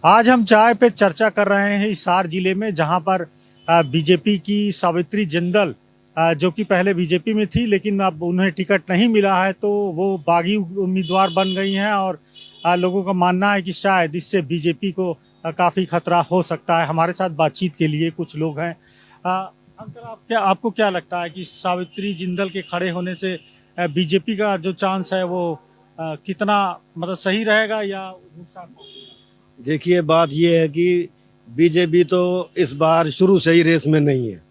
आज हम चाय पे चर्चा कर रहे हैं हिसार जिले में, जहां पर बीजेपी की सावित्री जिंदल, जो कि पहले बीजेपी में थी लेकिन अब उन्हें टिकट नहीं मिला है, तो वो बागी उम्मीदवार बन गई हैं। और लोगों का मानना है कि शायद इससे बीजेपी को काफ़ी खतरा हो सकता है। हमारे साथ बातचीत के लिए कुछ लोग हैं। अंकल, आपको क्या लगता है कि सावित्री जिंदल के खड़े होने से बीजेपी का जो चांस है वो कितना, मतलब सही रहेगा या नुकसान होगा? देखिए, बात ये है कि बीजेपी तो इस बार शुरू से ही रेस में नहीं है।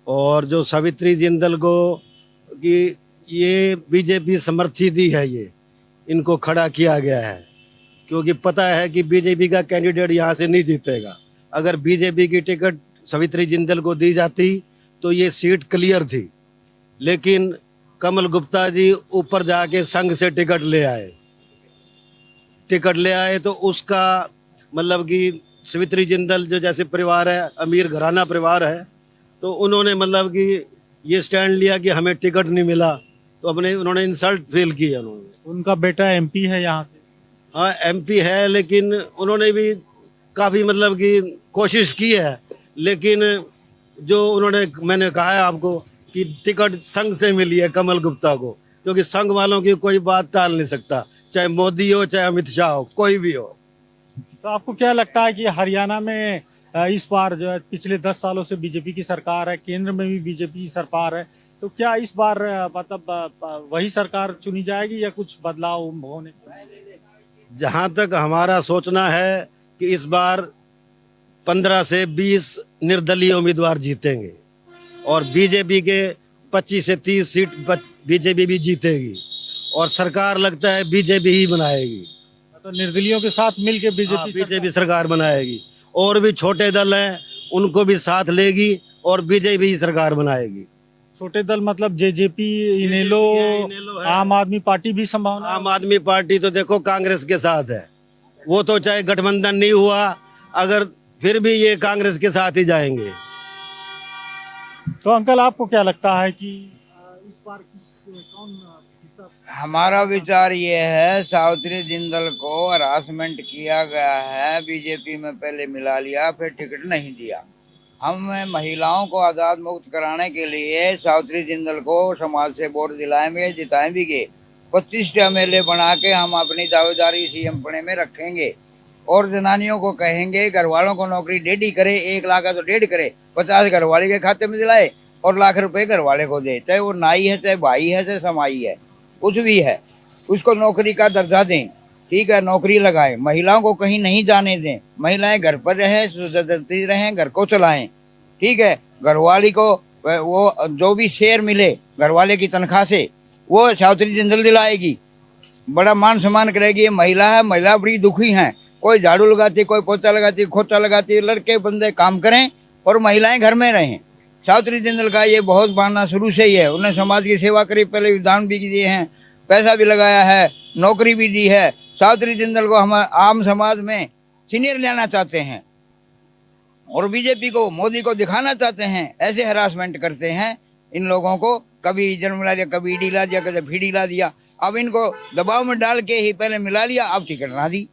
और जो सावित्री जिंदल को कि ये बीजेपी समर्थित ही है, ये इनको खड़ा किया गया है क्योंकि पता है कि बीजेपी का कैंडिडेट यहाँ से नहीं जीतेगा। अगर बीजेपी की टिकट सावित्री जिंदल को दी जाती तो ये सीट क्लियर थी, लेकिन कमल गुप्ता जी ऊपर जाके संघ से टिकट ले आए तो उसका मतलब कि सावित्री जिंदल जो जैसे परिवार है, अमीर घराना परिवार है, तो उन्होंने मतलब कि ये स्टैंड लिया कि हमें टिकट नहीं मिला, तो उन्होंने इंसल्ट फील किया। उनका बेटा एमपी है यहाँ से। हाँ, एमपी है, लेकिन उन्होंने भी काफ़ी मतलब कि कोशिश की है, लेकिन जो उन्होंने, मैंने कहा है आपको कि टिकट संघ से मिली है कमल गुप्ता को, क्योंकि संघ वालों की कोई बात टाल नहीं सकता, चाहे मोदी हो चाहे अमित शाह हो, कोई भी हो। तो आपको क्या लगता है कि हरियाणा में इस बार जो है, पिछले 10 सालों से बीजेपी की सरकार है, केंद्र में भी बीजेपी की सरकार है, तो क्या इस बार मतलब वही सरकार चुनी जाएगी या कुछ बदलाव होने? जहाँ तक हमारा सोचना है कि इस बार 15 से 20 निर्दलीय उम्मीदवार जीतेंगे और बीजेपी के 25 से 30 सीट बीजेपी भी जीतेगी और सरकार लगता है बीजेपी ही बनाएगी। तो निर्दलियों के साथ मिलकर बीजेपी सरकार बनाएगी। और भी छोटे दल हैं, उनको भी साथ लेगी और बीजेपी ही सरकार बनाएगी। छोटे दल मतलब जेजेपी, इनेलो, आम आदमी पार्टी भी संभावना? आम आदमी पार्टी तो देखो कांग्रेस के साथ है, वो तो चाहे गठबंधन नहीं हुआ, अगर फिर भी ये कांग्रेस के साथ ही जाएंगे। तो अंकल, आपको क्या लगता है कि इस बार कौन हमारा विचार ये है, सावित्री जिंदल को हरासमेंट किया गया है, बीजेपी में पहले मिला लिया फिर टिकट नहीं दिया। हम महिलाओं को आज़ाद मुक्त कराने के लिए सावित्री जिंदल को समाज से वोट दिलाएंगे, जिताएंगे। 25 एमएलए बना के हम अपनी दावेदारी सीएम पने में रखेंगे और जनानियों को कहेंगे घर वालों को नौकरी 1.5 करे, 1 लाख का तो 1.5 करे, 50 घर वाले के खाते में दिलाए और लाख रुपए घर वाले को दे, चाहे वो नाई है, चाहे भाई है, चाहे समाई है, कुछ भी है, उसको नौकरी का दर्जा दें। ठीक है, नौकरी लगाएं, महिलाओं को कहीं नहीं जाने दें, महिलाएं घर पर रहें, सुरक्षित रहें, घर को चलाएं। ठीक है, घरवाली को वो जो भी शेयर मिले घरवाले की तनख्वाह से वो सावित्री जिंदल दिलाएगी, बड़ा मान सम्मान करेगी। ये महिला है, महिला बड़ी दुखी हैं, कोई झाड़ू लगाती, कोई पोछा लगाती, खोचा लगाती, लड़के बंदे काम करें और महिलाएं घर में रहें। सावित्री जिंदल का ये बहुत मानना शुरू से ही है, उन्हें समाज की सेवा करी, पहले विधान भी दिए हैं, पैसा भी लगाया है, नौकरी भी दी है। सावित्री जिंदल को हम आम समाज में सीनियर लेना चाहते हैं और बीजेपी को, मोदी को दिखाना चाहते हैं। ऐसे हरासमेंट करते हैं इन लोगों को, कभी जन्म मिला दिया, कभी ईडी ला दिया, कभी फीडी ला दिया। अब इनको दबाव में डाल के ही पहले मिला लिया, अब टिकट ना दी,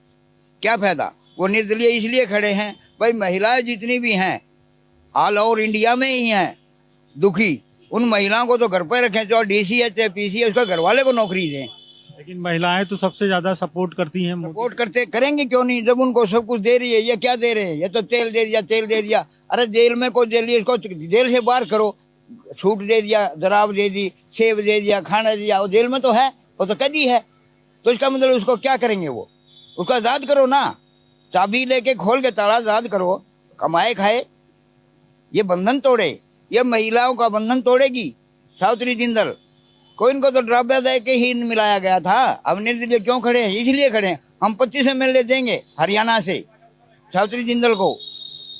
क्या फायदा। वो निर्दलीय इसलिए खड़े हैं भाई, महिलाएं जितनी भी हैं ऑल ओवर इंडिया में ही हैं दुखी, उन महिलाओं को तो घर पर रखें, चाहे डीसी है चाहे पीसी है, उसका घर वाले को नौकरी दें। लेकिन महिलाएं तो सबसे ज्यादा सपोर्ट करती हैं। सपोर्ट करते करेंगे क्यों नहीं, जब उनको सब कुछ दे रही है। ये क्या दे रहे हैं, ये तो तेल दे दिया, तेल दे दिया। अरे जेल में कोई जेल, इसको जेल से बाहर करो, छूट दे दिया, जराब दे दी, सेब दे दिया, खाना दे दिया, वो जेल में तो है, वो तो कैदी है, तो इसका मतलब उसको क्या करेंगे, वो उसको आज़ाद करो ना, चाबी लेके खोल के ताला आज़ाद करो, कमाए खाए। ये बंधन तोड़े, ये महिलाओं का बंधन तोड़ेगी सावित्री जिंदल को। इनको तो ड्राबा दे के ही मिलाया गया था। अब निर्दलीय क्यों खड़े हैं, इसलिए खड़े हैं। हम 25 एमएलए देंगे हरियाणा से सावित्री जिंदल को,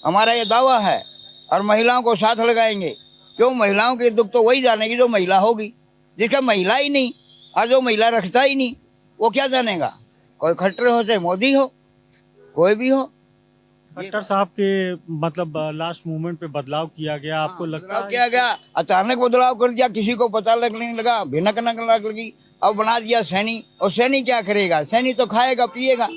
हमारा ये दावा है, और महिलाओं को साथ लगाएंगे। क्यों, महिलाओं के दुख तो वही जानेगी जो महिला होगी, जिसका महिला ही नहीं और जो महिला रखता ही नहीं, वो क्या जानेगा। कोई खट्टर हो चाहे मोदी हो, कोई भी हो। खट्टर साहब के मतलब लास्ट मोमेंट पे बदलाव किया गया, आपको लगता है? किया गया, अचानक बदलाव कर दिया, किसी को पता लगने लगा, भिनक लगी, अब बना दिया सैनी। और सैनी क्या करेगा, सैनी तो खाएगा पिएगा।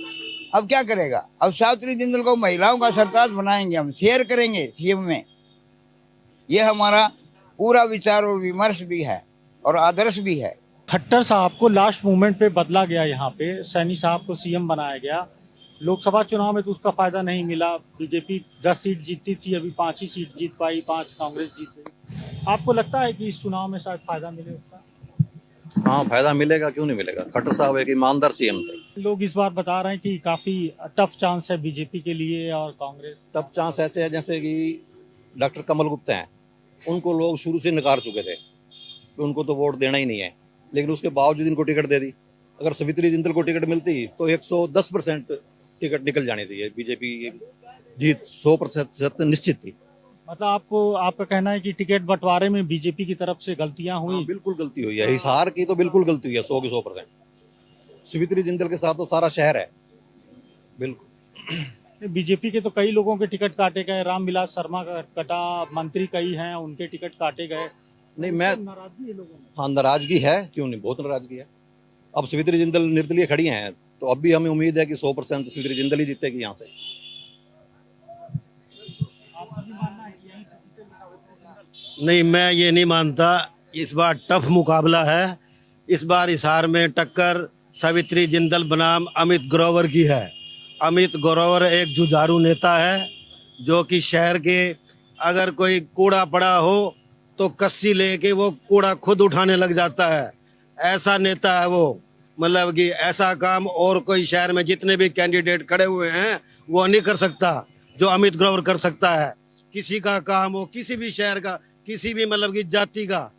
अब क्या करेगा? अब सावित्री जिंदल को महिलाओं का सरताज बनाएंगे, हम शेयर करेंगे सीएम में। ये हमारा पूरा विचार और विमर्श भी है और आदर्श भी है। खट्टर साहब को लास्ट मोमेंट पे बदला गया, यहाँ पे सैनी साहब को सीएम बनाया गया। लोकसभा चुनाव में तो उसका फायदा नहीं मिला। बीजेपी 10 सीट जीतती थी, अभी 5 ही सीट जीत पाई, 5 कांग्रेस जीत गई। आपको लगता है कि इस चुनाव में शायद फायदा मिले उसका? हाँ, फायदा मिलेगा, क्यों नहीं मिलेगा। खट्टर साहब एक ईमानदार सीएम थे। लोग इस बार बता रहे हैं कि काफी टफ चांस है बीजेपी के लिए और कांग्रेस। तब चांस ऐसे है जैसे कि डॉक्टर कमल गुप्ता हैं, उनको लोग शुरू से नकार चुके थे कि उनको तो वोट देना ही नहीं है, लेकिन उसके बावजूद इनको टिकट दे दी। अगर सावित्री जिंदल को टिकट मिलती तो 110% टिकट निकल जानी थी। बीजेपी जीत 100% निश्चित थी। मतलब आपका कहना है कि टिकट बंटवारे में बीजेपी की तरफ से गलतियां हुई? हाँ, बिल्कुल गलती हुई है। हिसार की तो बिल्कुल गलती हुई है, 100 की 100%। सावित्री जिंदल के साथ तो सारा शहर है। बिल्कुल। बीजेपी के तो कई लोगों के टिकट काटे गए, रामविलास शर्मा का कटा, मंत्री कई हैं उनके टिकट काटे गए। नहीं, मैं नाराजगी है लोगों में। हाँ, नाराजगी है, क्यों नहीं, बहुत नाराजगी है। अब सावित्री जिंदल निर्दलीय खड़ी हैं, तो अब भी हमें उम्मीद है कि 100% सावित्री जिंदल ही जीतेगी यहाँ से। नहीं, मैं ये नहीं मानता। इस बार टफ मुकाबला है। इस बार हिसार में टक्कर सावित्री जिंदल बनाम अमित ग्रोवर की है। अमित ग्रोवर एक जुझारू नेता है जो कि शहर के अगर कोई कूड़ा पड़ा हो तो कस्सी लेके वो कूड़ा खुद उठाने लग जाता है। ऐसा नेता है वो। मतलब कि ऐसा काम और कोई शहर में जितने भी कैंडिडेट खड़े हुए हैं वो नहीं कर सकता जो अमित ग्रोवर कर सकता है। किसी का काम हो, किसी भी शहर का, किसी भी मतलब की जाति का,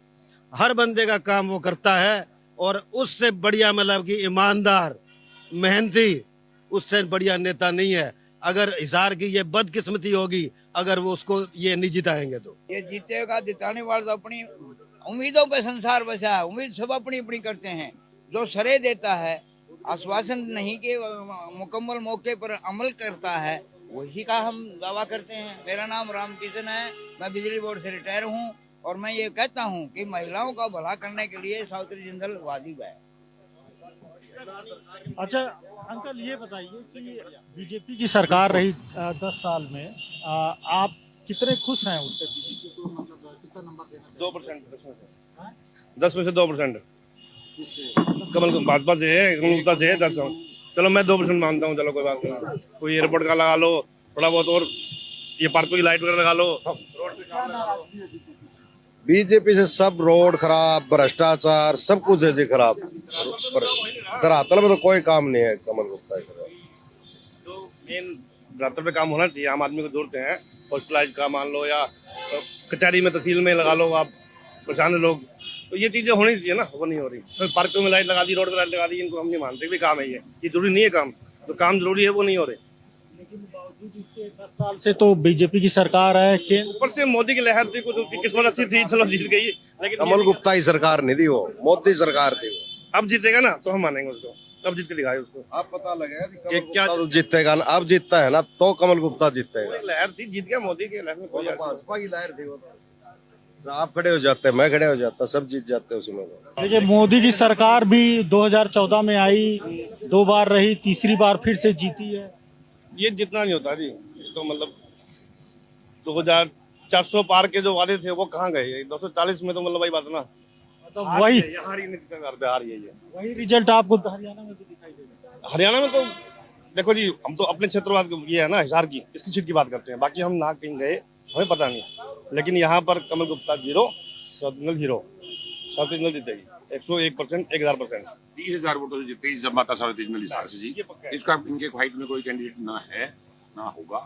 हर बंदे का काम वो करता है। और उससे बढ़िया मतलब कि ईमानदार, मेहनती, उससे बढ़िया नेता नहीं है। अगर हिसार की ये बदकिस्मती होगी अगर वो उसको ये नहीं जिताएंगे तो। ये जीतेगा, जिताने वाले तो अपनी उम्मीदों पे संसार बसा है। उम्मीद सब अपनी अपनी करते हैं। जो सरे देता है, आश्वासन नहीं के मुकम्मल मौके पर अमल करता है, वही का हम दावा करते हैं। मेरा नाम रामकिशन है, मैं बिजली बोर्ड से रिटायर हूँ और मैं ये कहता हूँ कि महिलाओं का भला करने के लिए सावित्री जिंदल वाजिब है। अच्छा अंकल, ये बताइए कि बीजेपी की सरकार रही 10 साल में, आप कितने खुश हैं उससे? बीजेपी को मतलब कितना नंबर देना? 2%। 10 में से 2%। कमल भाजपा से है, कमल गुप्ता से है 10। चलो मैं 2% मानता हूँ। चलो कोई बात नहीं, कोई एयरपोर्ट का लगा लो थोड़ा बहुत, और ये पार्कों की लाइट वगैरह लगा लो, रोड पे काम लगा लो। बीजेपी से सब रोड खराब, भ्रष्टाचार, सब कुछ है जी खराब। धरातल में तो कोई काम नहीं है कमल गुप्ता से। जो मेन धरातल पे काम होना चाहिए, आम आदमी को जोड़ते हैं। हॉस्पिटलाइज का मान लो या कचहरी में, तहसील में लगा लो, आप परेशान लोग, तो ये चीजें होनी चाहिए ना, वो नहीं हो रही। तो पार्कों में लाइट लगा दी, रोड पे लाइट लगा दी, इनको हम नहीं मानते भी काम है ये जरूरी नहीं है काम। तो काम जरूरी है वो नहीं हो रहे। लेकिन बावजूद इसके 10 साल से तो बीजेपी की सरकार है कि ऊपर से मोदी की लहर थी, कुछ उसकी किस्मत अच्छी थी, चलो जीत गई। लेकिन कमल गुप्ता ही सरकार नहीं थी, वो मोदी सरकार थी। वो अब जीतेगा ना तो हम मानेंगे उसको, अब जीत के दिखाए उसको। अब पता लगेगा कि क्या जीतेगा। अब जीतता है ना तो कमल गुप्ता जीतेगा। लहर थी, जीत गया मोदी की लहर में। कोई भाजपा की लहर थी। वो आप खड़े हो जाते हैं, मैं खड़े हो जाता, सब जीत जाते हैं उसमें। देखिए, मोदी की सरकार भी 2014 में आई, 2 बार रही, तीसरी बार फिर से जीती है। ये जितना नहीं होता जी। तो मतलब 2400 पार के जो वादे थे वो कहाँ गए? 240 में तो मतलब वही बात ना, मतलब वही वही रिजल्ट आपको हरियाणा में भी दिखाई देगा। हरियाणा में तो देखो जी, हम तो अपने क्षेत्रवाद ये है ना, हिसार की, इसकी सीट की बात करते हैं। बाकी हम ना कहीं गए, हमें पता नहीं। लेकिन यहाँ पर कमल गुप्ता 0, सावित्री जीतेगी 101%, 1000%। 30,000 वोटों से जीतती जब माता सावित्री जिंदल हिसार से जी। इसका इनके फाइट में कोई कैंडिडेट ना है ना होगा।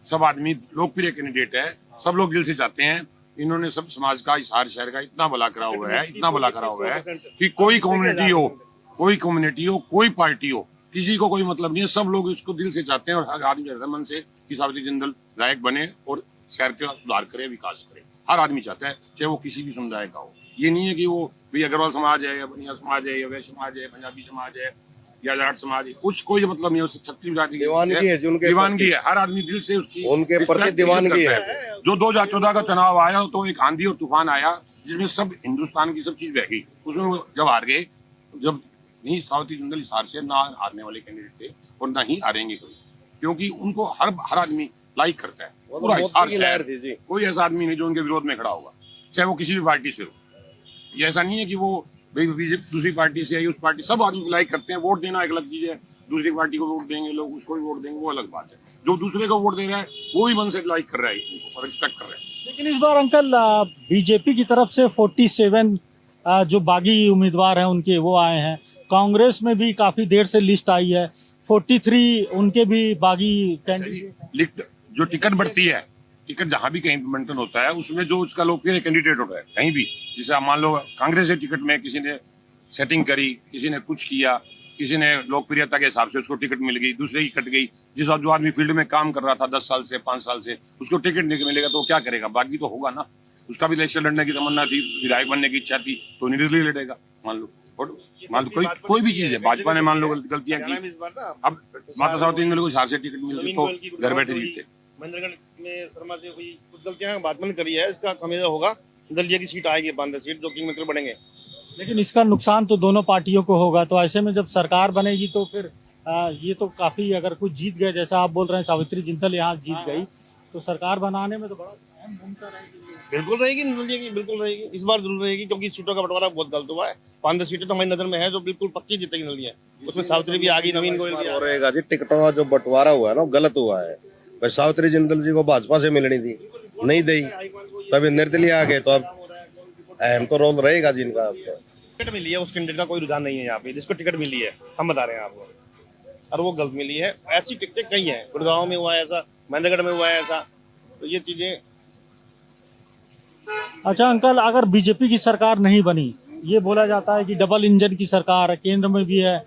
सब आदमी लोकप्रिय कैंडिडेट है, सब लोग दिल से चाहते हैं। इन्होंने सब समाज का, हिसार शहर का इतना भला करा हुआ है, इतना भला करा हुआ है कि कोई कम्युनिटी हो, कोई पार्टी हो, किसी को कोई मतलब नहीं है। सब लोग इसको दिल से चाहते हैं और हर आदमी चाहता है मन से कि सावित्री जिंदल लायक बने और शहर का सुधार करे, विकास करे। हर आदमी चाहता है, चाहे वो किसी भी समुदाय का हो। ये नहीं है कि वो भी अग्रवाल समाज है या बनिया समाज है या वैश्य समाज है, पंजाबी समाज है या जाट समाज है, कुछ कोई मतलब नहीं है। छत्तीस जाति दीवानगी है, दीवानगी है। हर आदमी दिल से उसकी उनके प्रति दीवानगी है। जो 2014 का चुनाव आया तो एक आंधी और तूफान आया जिसमें सब हिंदुस्तान की सब चीज बह गई। उसमें वो जब हार गए, जब नहीं, सावित्री जिंदल हिसार से ना हारने वाले कैंडिडेट थे और ना ही हारेंगे कोई, क्योंकि उनको हर आदमी लाइक करता है। पूरा हिसार शहर कोई ऐसा आदमी नहीं जो उनके विरोध में खड़ा होगा, चाहे वो किसी भी पार्टी से हो। ये ऐसा नहीं है कि वो बीजेपी दूसरी पार्टी से आई, उस पार्टी, सब आदमी लाइक करते हैं। वोट देना एक अलग चीज है, दूसरी पार्टी को वोट देंगे लोग, उसको भी वोट देंगे, वो अलग बात है। जो दूसरे को वोट दे रहा है वो भी मन से लाइक कर रहा है और रिस्पेक्ट कर रहा है। लेकिन इस बार अंकल बीजेपी की तरफ से 47 जो बागी उम्मीदवार हैं उनके वो आए हैं। कांग्रेस में भी काफी देर से लिस्ट आई है, 43 उनके भी बागी कैंडिडेट। जो टिकट बढ़ती है, टिकट जहां भी कहीं बंटन होता है उसमें जो उसका लोकप्रिय कैंडिडेट होता है कहीं भी, जैसे आप मान लो कांग्रेस के टिकट में किसी ने सेटिंग करी, किसी ने कुछ किया, किसी ने लोकप्रियता के हिसाब से उसको टिकट मिल गई, दूसरे की कट गई। जो आदमी फील्ड में काम कर रहा था 10 साल से 5 साल से, उसको टिकट नहीं मिलेगा तो वो क्या करेगा? बागी तो होगा ना। उसका भी इलेक्शन लड़ने की तमन्ना थी, विधायक बनने की इच्छा थी, तो निर्दलीय लड़ेगा। मान लो कोई भी चीज है, भाजपा ने मान लो गलतियां की, अब माता सावित्री जिंदल को हिसार से टिकट मिलती तो घर बैठे जीतते। महेंद्रगढ़ में शर्मा से कोई कुछ गलतियां भाजपा ने करी है, इसका खमियाजा होगा। दलिया की सीट आएगी, 5 सीट, जो किंग बढ़ेंगे। लेकिन इसका नुकसान तो दोनों पार्टियों को होगा। तो ऐसे में जब सरकार बनेगी तो फिर ये तो काफी, अगर कुछ जीत गए, जैसा आप बोल रहे हैं सावित्री जिंदल यहाँ जीत गई, तो सरकार बनाने में तो बड़ा अहम भूमिका रहेगी। बिल्कुल रहेगी, दलिया की बिल्कुल रहेगी, इस बार जरूर रहेगी, क्योंकि सीटों का बंटवारा बहुत गलत हुआ है। 5 सीटें तो हमारी नजर में है जो बिल्कुल पक्की जीतेगी दलिया। उसमें सावित्री भी आ गई, नवीन गोयल भी आ गई। रहेगा जी, टिकटों का जो बंटवारा हुआ है ना, गलत हुआ है। भाई सावित्री जिंदल जी को भाजपा से मिलनी थी, नहीं दी, तभी निर्दलीय आ गए, तो अब अहम तो रोल रहेगा जी इनका। टिकट मिली है, उस कैंडिडेट का कोई रुझान नहीं है यहाँ पे, जिसको टिकट मिली है हम बता रहे हैं आपको, और वो गलत मिली है। ऐसी टिकटें कई हैं, गुड़गांव में हुआ है ऐसा, महेंद्रगढ़ में हुआ है ऐसा, तो ये चीजें। अच्छा अंकल, अगर बीजेपी की सरकार नहीं बनी, ये बोला जाता है कि डबल इंजन की सरकार है, केंद्र में भी है,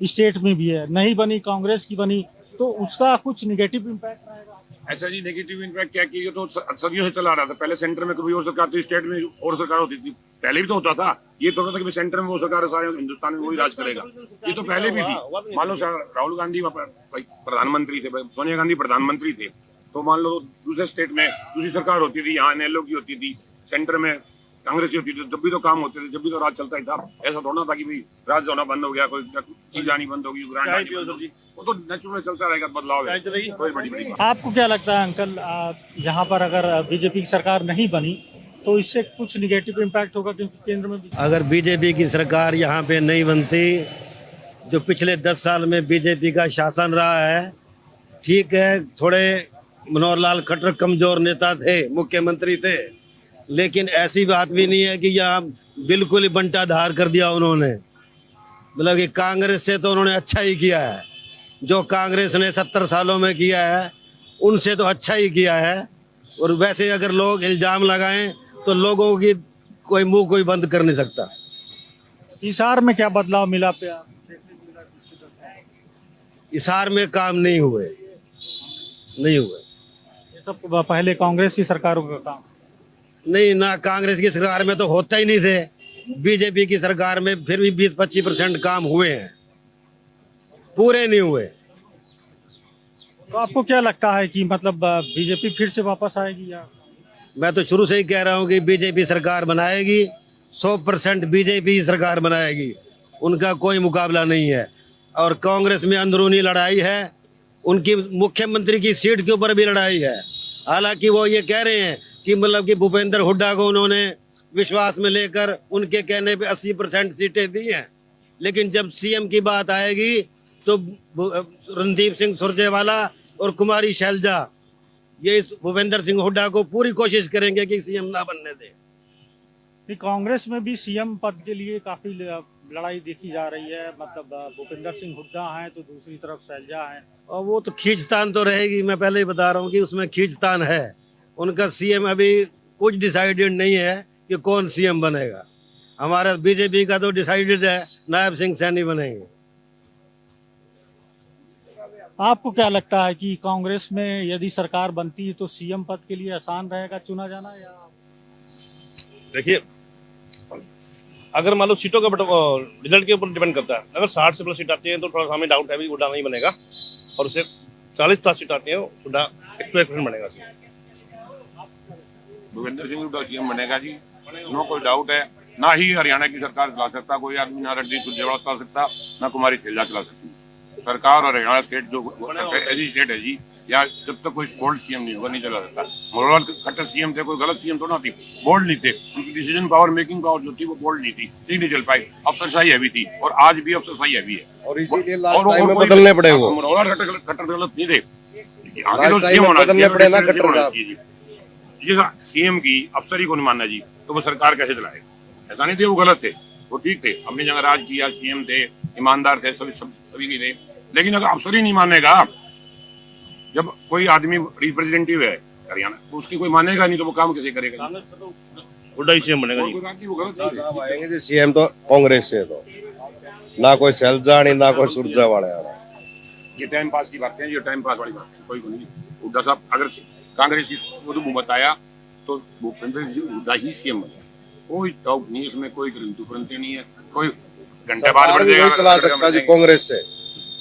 स्टेट में भी है, नहीं बनी, कांग्रेस की बनी, तो उसका कुछ निगेटिव इम्पैक्ट रहेगा? ऐसा जी नेगेटिव इम्पैक्ट क्या कि ये तो सदियों से चला रहा था। पहले सेंटर में कभी और सरकार थी, स्टेट में और सरकार होती थी, पहले भी तो होता था। ये तो होता था कि सेंटर में वो सरकार सारे हिंदुस्तान में वही राज करेगा, ये तो पहले भी थी। मान लो राहुल गांधी प्रधानमंत्री थे, सोनिया गांधी प्रधानमंत्री थे, तो मान लो दूसरे स्टेट में दूसरी सरकार होती थी, यहाँ एनएलओ की होती थी, सेंटर में कांग्रेस की होती थी, जब भी तो काम होते थे, जब भी तो राज चलता ही था। ऐसा थोड़ा था कि भाई राज होना बंद हो गया, कोई चीज आनी बंद होगी, ग्रांट आनी बंद होगी, वो तो नेचुरल चलता रहेगा, बदलाव है, कोई बड़ी। आपको क्या लगता है अंकल, यहाँ पर अगर बीजेपी की सरकार नहीं बनी तो इससे कुछ निगेटिव इम्पैक्ट होगा, क्योंकि केंद्र में अगर बीजेपी की सरकार यहाँ पे नहीं बनती, जो पिछले 10 साल में बीजेपी का शासन रहा है, ठीक है, थोड़े मनोहर लाल खट्टर कमजोर नेता थे, मुख्यमंत्री थे, लेकिन ऐसी बात भी नहीं है कि यहाँ बिल्कुल ही बंटाधार कर दिया उन्होंने। मतलब कि कांग्रेस से तो उन्होंने अच्छा ही किया है, जो कांग्रेस ने 70 सालों में किया है उनसे तो अच्छा ही किया है। और वैसे अगर लोग इल्जाम लगाएं तो लोगों की कोई मुंह कोई बंद कर नहीं सकता। हिसार में क्या बदलाव मिला पे? हिसार में काम नहीं हुए। ये सब पहले कांग्रेस की सरकारों का काम नहीं, ना कांग्रेस की सरकार में तो होता ही नहीं थे, बीजेपी की सरकार में फिर भी 20-25% काम हुए हैं, पूरे नहीं हुए। तो आपको क्या लगता है कि मतलब बीजेपी फिर से वापस आएगी या? मैं तो शुरू से ही कह रहा हूँ कि बीजेपी सरकार बनाएगी, 100% बीजेपी सरकार बनाएगी, उनका कोई मुकाबला नहीं है। और कांग्रेस में अंदरूनी लड़ाई है, उनकी मुख्यमंत्री की सीट के ऊपर भी लड़ाई है। हालांकि वो ये कह रहे हैं कि मतलब कि भूपेंद्र हुड्डा को उन्होंने विश्वास में लेकर उनके कहने पे 80% सीटें दी हैं, लेकिन जब सीएम की बात आएगी तो रणदीप सिंह सुरजेवाला और कुमारी शैलजा ये भूपेंद्र सिंह हुड्डा को पूरी कोशिश करेंगे कि सीएम ना बनने दें। कांग्रेस में भी सीएम पद के लिए काफी लड़ाई देखी जा रही है, मतलब भूपेंद्र सिंह हुड्डा हैं तो दूसरी तरफ शैलजा हैं, और वो तो खींचतान तो रहेगी। मैं पहले ही बता रहा हूँ कि उसमें खींचतान है। उनका सीएम अभी कुछ डिसाइडेड नहीं है कि कौन सीएम बनेगा। हमारा बीजेपी का तो डिसाइडेड है, नायब सिंह सैनी बनेंगे। आपको क्या लगता है कि कांग्रेस में यदि सरकार बनती है तो सीएम पद के लिए आसान रहेगा चुना जाना, या? देखिए, अगर मान लो सीटों का रिजल्ट के ऊपर डिपेंड करता है। अगर 60 से प्लस सीट आती है तो थोड़ा हमें डाउट है भी हुड्डा नहीं बनेगा, और उसे 40+ सीट आती है हुड्डा 101% बनेगा। भूपेंद्र सिंह हुड्डा सीएम बनेगा जी, नो कोई डाउट है। ना ही हरियाणा की सरकार चला सकता कोई आदमी, ना रणदीप सुरजेवाला चला सकता, ना कुमारी शैलजा चला सकती। सरकार और हरियाणा स्टेट जो ऐसी स्टेट है जी, या जब तक कोई बोल्ड सीएम नहीं होगा नहीं चला सकता। मनोहर लाल खट्टर सीएम थे, कोई गलत सीएम तो ना थी, बोल्ड नहीं थे, उनकी डिसीजन पावर, मेकिंग पावर जो थी वो बोल्ड नहीं थी, नहीं चल पाई। अफसरशाही हैवी थी और आज भी अफसरशाही हैवी है, और इसीलिए लास्ट टाइम में बदलने पड़े वो। मनोहर लाल खट्टर गलत नहीं थे, आगे लास्ट तो टाइम सीएम में होना बदलने पड़े ना खट्टर साहब। चाहिए जी। सीएम की अफसरी को नहीं मानना जी, तो वो सरकार कैसे चलाए? ऐसा नहीं थे वो गलत थे, वो ठीक थे, अपनी जगह राज किया, सीएम थे, ईमानदार थे, सभी की थे। लेकिन अगर अफसर ही नहीं मानेगा, जब कोई आदमी रिप्रेजेंटेटिव है हरियाणा, तो उसकी कोई मानेगा नहीं, तो वो काम कैसे करेगा? हुड्डा ही सीएम बनेगा जी। वो गलत नहीं थे। साहब आएंगे जी सीएम तो कांग्रेस से, तो ना कोई शैलजा नहीं, ना कोई सुरजेवाला। ये टाइम पास की बातें हैं, ये टाइम पास वाली बातें हैं, कोई को नहीं। हुड्डा साहब अगर कांग्रेस की बहुमत आया तो भूपेंद्र जी हुड्डा ही सीएम बने, कोई डाउट नहीं, इसमें कोई परंतु नहीं है। कोई घंटे बाद बढ़ जाएगा, चला सकता जी कांग्रेस से,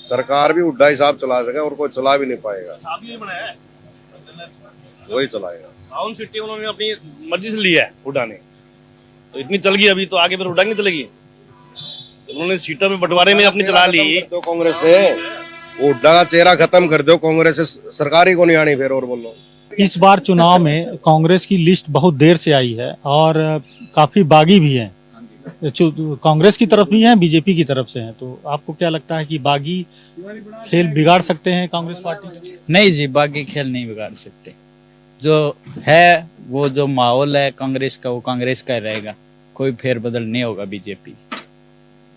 सरकार भी हुड्डा ही साहब चला सके, और कोई चला भी नहीं पाएगा, वही चलाएगा। टाउन सिटी उन्होंने अपनी मर्जी से लिया है हुड्डा ने, तो इतनी चल गई अभी, तो आगे फिर हुड्डा नहीं चलेगी। उन्होंने सीटों में बंटवारे में अपनी चला ली। तो कांग्रेस से हुड्डा का चेहरा खत्म कर दो, कांग्रेस से सरकारी को नहीं आनी फिर, और बोलो। इस बार चुनाव में कांग्रेस की लिस्ट बहुत देर से आई है और काफी बागी भी है, कांग्रेस की तरफ भी है, बीजेपी की तरफ से है। तो आपको क्या लगता है कि बागी खेल बिगाड़ सकते हैं कांग्रेस पार्टी? नहीं जी, बाकी खेल नहीं बिगाड़ सकते। जो है वो जो माहौल है कांग्रेस का, वो कांग्रेस का रहेगा, कोई फेरबदल नहीं होगा बीजेपी।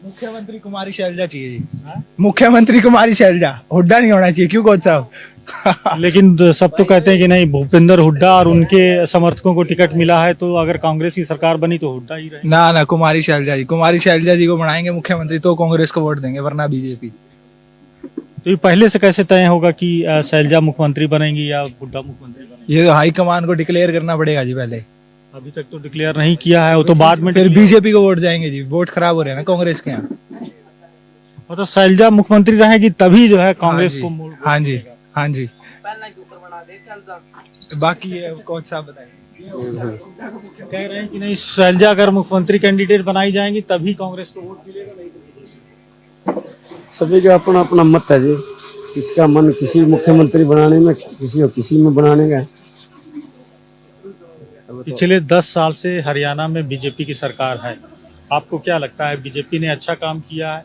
मुख्यमंत्री कुमारी शैलजा चाहिए जी, मुख्यमंत्री कुमारी शैलजा, हुड्डा नहीं होना चाहिए। क्यों कोच साहब? लेकिन सब तो कहते हैं कि नहीं, भूपेंद्र हुड्डा और उनके समर्थकों को टिकट मिला है, तो अगर कांग्रेस की सरकार बनी तो हुड्डा ही रहेगा। ना कुमारी शैलजा जी, कुमारी शैलजा जी को बनाएंगे मुख्यमंत्री तो कांग्रेस को वोट देंगे, वरना बीजेपी। तो ये पहले से कैसे तय होगा कि शैलजा मुख्यमंत्री बनेंगी या हुड्डा मुख्यमंत्री बनेंगी? ये तो हाईकमान को डिक्लेयर करना पड़ेगा जी पहले। अभी तक तो डिक्लेयर नहीं किया है, वो तो बाद में फिर बीजेपी को वोट जाएंगे जी, वोट खराब हो रहे हैं ना कांग्रेस के यहाँ। मतलब शैलजा मुख्यमंत्री रहेगी तभी जो है कांग्रेस को मोड़। हाँ जी, हाँ जी। बाकी ये कोच साहब बताएंगे। कह रहे हैं कि नहीं, शैलजा अगर मुख्यमंत्री कैंडिडेट बनाई जाएंगी तभी कांग्रेस को वोट मिलेगा, नहीं तो सभी का अपना अपना मत है जी, किसका मन किसी मुख्यमंत्री बनाने में, किसी को किसी में बनाने का। पिछले 10 साल से हरियाणा में बीजेपी की सरकार है, आपको क्या लगता है बीजेपी ने अच्छा काम किया है?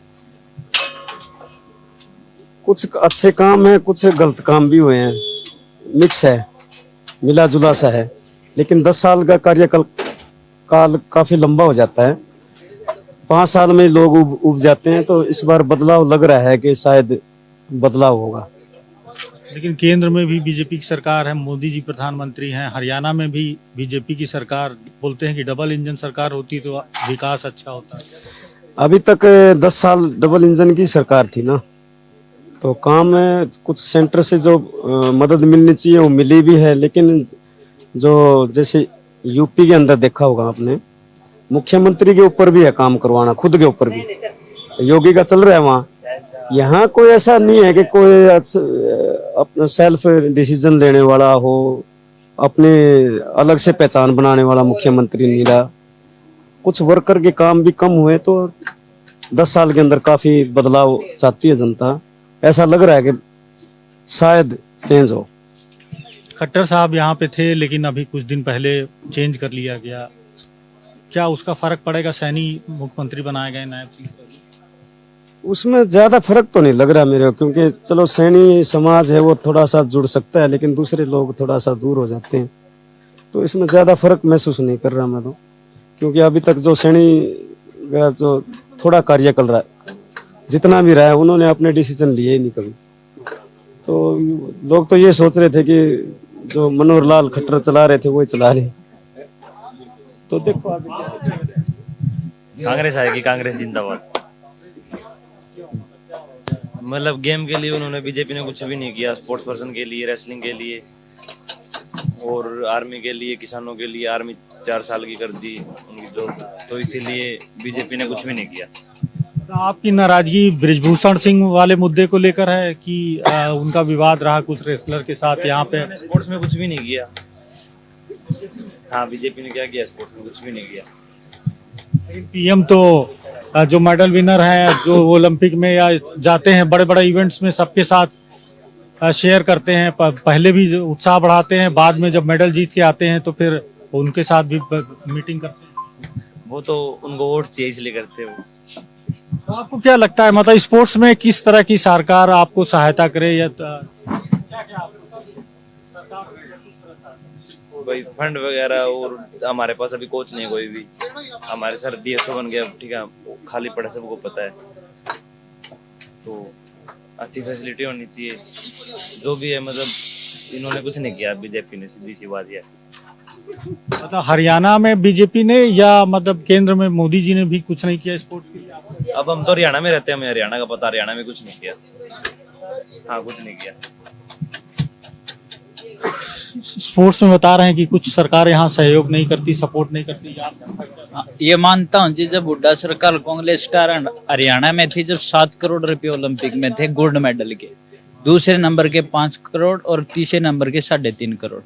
कुछ अच्छे काम है, कुछ गलत काम भी हुए हैं, मिक्स है, मिला जुला सा है। लेकिन 10 साल का कार्यकाल काफी लंबा हो जाता है, 5 साल में लोग उब जाते हैं। तो इस बार बदलाव लग रहा है कि शायद बदलाव होगा। लेकिन केंद्र में भी बीजेपी की सरकार है, मोदी जी प्रधानमंत्री हैं, हरियाणा में भी बीजेपी की सरकार, बोलते हैं कि डबल इंजन सरकार होती तो विकास अच्छा होता है। अभी तक 10 साल डबल इंजन की सरकार थी ना, तो काम कुछ सेंटर से जो मदद मिलनी चाहिए वो मिली भी है। लेकिन जो जैसे यूपी के अंदर देखा होगा आपने, मुख्यमंत्री के ऊपर भी है काम करवाना, खुद के ऊपर भी योगी का चल रहा है वहाँ। यहाँ कोई ऐसा नहीं है कि कोई अपना सेल्फ डिसीजन लेने वाला हो, अपने अलग से पहचान बनाने वाला मुख्यमंत्री नहीं रहा। कुछ वर्कर के काम भी कम हुए, तो 10 साल के अंदर काफी बदलाव चाहती है जनता। ऐसा लग रहा है कि शायद चेंज हो। खट्टर साहब यहाँ पे थे, लेकिन अभी कुछ दिन पहले चेंज कर लिया गया, क्या उसका फर्क पड़ेगा? सैनी मुख्यमंत्री बनाए गए नायब सिंह? उसमें ज्यादा फर्क तो नहीं लग रहा मेरे को, क्योंकि चलो सैनी समाज है वो थोड़ा सा जुड़ सकता है, लेकिन दूसरे लोग थोड़ा सा दूर हो जाते हैं। तो इसमें ज्यादा फर्क महसूस नहीं कर रहा मैं तो, क्योंकि अभी तक जो सैनी का जो थोड़ा कार्य कर रहा है, जितना भी रहा है, उन्होंने अपने डिसीजन लिए ही नहीं कभी। तो लोग तो ये सोच रहे थे कि जो मनोहर लाल खट्टर चला रहे थे वही चला रहे। तो देखो कांग्रेस आएगी, कांग्रेस जिंदाबाद। मतलब गेम के लिए उन्होंने, बीजेपी ने कुछ भी नहीं किया, स्पोर्ट्स पर्सन के लिए, रेसलिंग के लिए और आर्मी के लिए, किसानों के लिए आर्मी 4 साल की कर दी उनकी जॉब, तो इसीलिए बीजेपी ने कुछ भी नहीं किया। तो आपकी नाराजगी बृजभूषण सिंह वाले मुद्दे को लेकर है कि उनका विवाद रहा कुछ रेसलर के साथ यहाँ पे? स्पोर्ट्स में कुछ भी नहीं किया। हाँ, बीजेपी ने क्या किया, स्पोर्ट्स में कुछ भी नहीं किया। पीएम तो जो मेडल विनर हैं, जो ओलंपिक में या जाते हैं बड़े बड़े इवेंट्स में, सबके साथ शेयर करते हैं। पहले भी उत्साह बढ़ाते हैं, बाद में जब मेडल जीत के आते हैं तो फिर उनके साथ भी मीटिंग करते हैं। वो तो उनको वोट चाहिए इसलिए करते हैं वो। तो आपको क्या लगता है, मतलब स्पोर्ट्स में किस तरह की सरकार आपको सहायता करे, या क्या भाई फंड वगैरह, और हमारे पास अभी कोच नहीं है कोई भी। हमारे सर DSO बन गया, ठीक है, खाली पड़ा सबको पता है। तो अच्छी फैसिलिटी होनी चाहिए, जो भी है। मतलब इन्होंने कुछ नहीं किया बीजेपी ने, सीधी सी बात है। मतलब हरियाणा में बीजेपी ने, या मतलब केंद्र में मोदी जी ने भी कुछ नहीं किया स्पोर्ट्स के लिए? अब हम तो हरियाणा में रहते हैं, हमें हरियाणा का पता। हरियाणा में कुछ नहीं किया, हाँ कुछ नहीं किया। स्पोर्ट्स में बता रहे हैं कि कुछ सरकार यहाँ सहयोग नहीं करती, सपोर्ट नहीं करती। ये मानता हूँ जी, जब हुड्डा सरकार कांग्रेस का हरियाणा में थी, जब 7 करोड़ रुपए ओलंपिक में थे गोल्ड मेडल के, दूसरे नंबर के 5 करोड़ और तीसरे नंबर के 3.5 करोड़।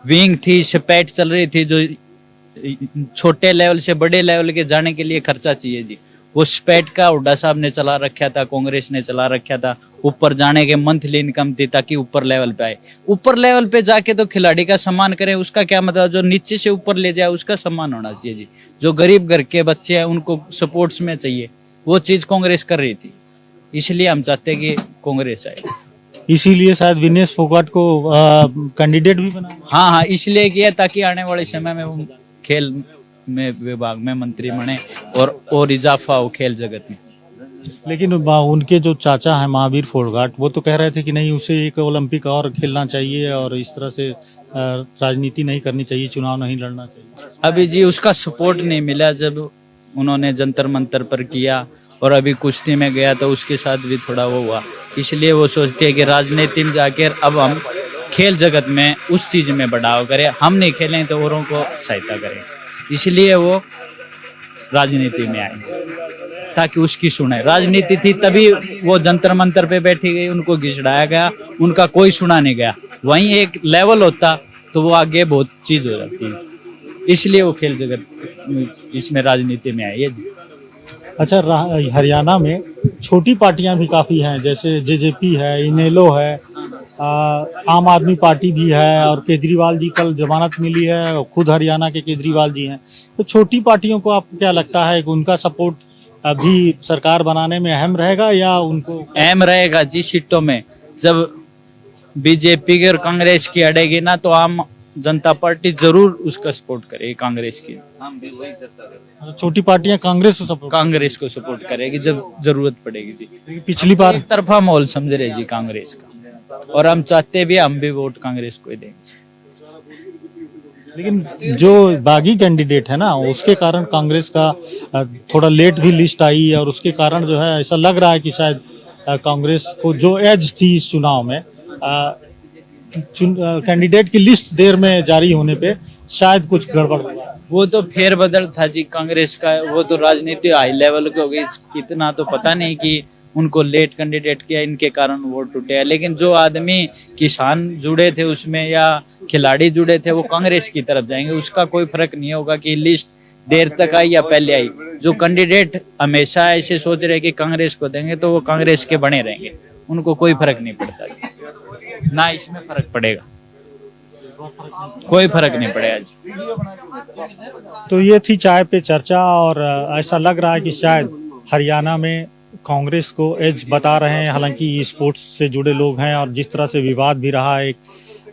विंग थी, स्पैट चल रही थी, जो छोटे लेवल से बड़े लेवल के जाने के लिए खर्चा चाहिए जी, वो स्पैट का हुड्डा साहब ने चला रखा था, कांग्रेस ने चला रखा था। ऊपर जाने के मंथली इनकम थी ताकि ऊपर लेवल पे आए। ऊपर लेवल पे जाके तो खिलाड़ी का सम्मान करें, उसका क्या मतलब, जो नीचे से ऊपर ले जाए उसका सम्मान होना चाहिए जी। जो गरीब घर के बच्चे हैं उनको सपोर्ट्स में चाहिए, वो चीज कांग्रेस कर रही थी, इसलिए हम चाहते हैं कि कांग्रेस आए। इसीलिए शायद विनेश फोगाट को कैंडिडेट भी बना। हाँ, इसलिए किया ताकि आने वाले समय में वो खेल में विभाग में मंत्री बने और इजाफा हो खेल जगत में। लेकिन उनके जो चाचा हैं महावीर फोगाट, वो तो कह रहे थे कि नहीं, उसे एक ओलंपिक और खेलना चाहिए और इस तरह से राजनीति नहीं करनी चाहिए, चुनाव नहीं लड़ना चाहिए। अभी जी उसका सपोर्ट नहीं मिला, जब उन्होंने जंतर मंतर पर किया और अभी कुश्ती में गया तो उसके साथ भी थोड़ा वो हुआ, इसलिए वो सोचते हैं कि राजनीति में जाकर अब हम खेल जगत में उस चीज में बढ़ावा करें, हम नहीं खेलें तो औरों को सहायता करें, इसलिए वो राजनीति में आए ताकि उसकी सुने। राजनीति थी तभी वो जंतर मंतर पे बैठी गई, उनको घिसड़ाया गया, उनका कोई सुना नहीं गया। वहीं एक लेवल होता तो वो आगे बहुत चीज हो जाती है, इसलिए वो खेल जगत इसमें राजनीति में आई है जी। अच्छा, हरियाणा में छोटी पार्टियां भी काफी हैं, जैसे जेजेपी है, इनेलो है, आम आदमी पार्टी भी है, और केजरीवाल जी कल जमानत मिली है, और खुद हरियाणा के केजरीवाल जी हैं। तो छोटी पार्टियों को आपको क्या लगता है कि उनका सपोर्ट अभी सरकार बनाने में अहम रहेगा, या उनको अहम रहेगा जी? सीटों में जब बीजेपी की और कांग्रेस की अड़ेगी ना, तो आम जनता पार्टी जरूर उसका सपोर्ट करेगी, कांग्रेस की। हम भी वही करता है, छोटी पार्टियां कांग्रेस कांग्रेस को सपोर्ट करेगी जब जरूरत पड़ेगी जी। पिछली बार एक तरफा माहौल समझ रहे जी कांग्रेस का, और हम चाहते भी, हम भी वोट कांग्रेस को ही देंगे। लेकिन जो बागी कैंडिडेट है ना, उसके कारण कांग्रेस का थोड़ा लेट भी लिस्ट आई, और उसके कारण जो है ऐसा लग रहा है कि शायद कांग्रेस को जो एज थी इस चुनाव में, कैंडिडेट की लिस्ट देर में जारी होने पे शायद कुछ गड़बड़ हुआ। वो तो फेरबदल था जी कांग्रेस का, वो तो राजनीति हाई लेवल की हो गई, इतना तो पता नहीं कि उनको लेट कैंडिडेट किया, इनके कारण वोट टूटे हैं। लेकिन जो आदमी किसान जुड़े थे उसमें या खिलाड़ी जुड़े थे, वो कांग्रेस की तरफ जाएंगे, उसका कोई फर्क नहीं होगा कि लिस्ट देर तक आई या पहले आई। जो कैंडिडेट हमेशा ऐसे सोच रहे कि कांग्रेस को देंगे, तो वो कांग्रेस के बने रहेंगे, उनको कोई फर्क नहीं पड़ता, ना इसमें फर्क पड़ेगा, कोई फर्क नहीं पड़ेगा जी। तो ये थी चाय पे चर्चा, और ऐसा लग रहा है कि शायद हरियाणा में कांग्रेस को एज बता रहे हैं। हालांकि स्पोर्ट्स से जुड़े लोग हैं, और जिस तरह से विवाद भी रहा है एक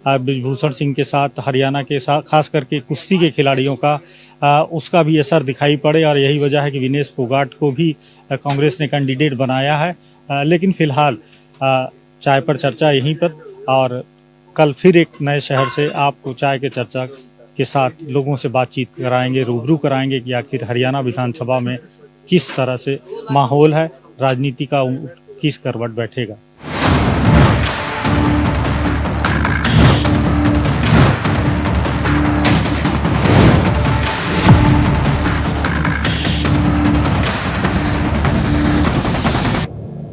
ब्रिजभूषण सिंह के साथ, हरियाणा के साथ खास करके कुश्ती के खिलाड़ियों का, उसका भी असर दिखाई पड़े, और यही वजह है कि विनेश फोगाट को भी कांग्रेस ने कैंडिडेट बनाया है। लेकिन फिलहाल चाय पर चर्चा यहीं पर, और कल फिर एक नए शहर से आपको चाय के चर्चा के साथ लोगों से बातचीत कराएंगे, रूबरू कराएंगे कि आखिर हरियाणा विधानसभा में किस तरह से माहौल है, राजनीति का किस करवट बैठेगा।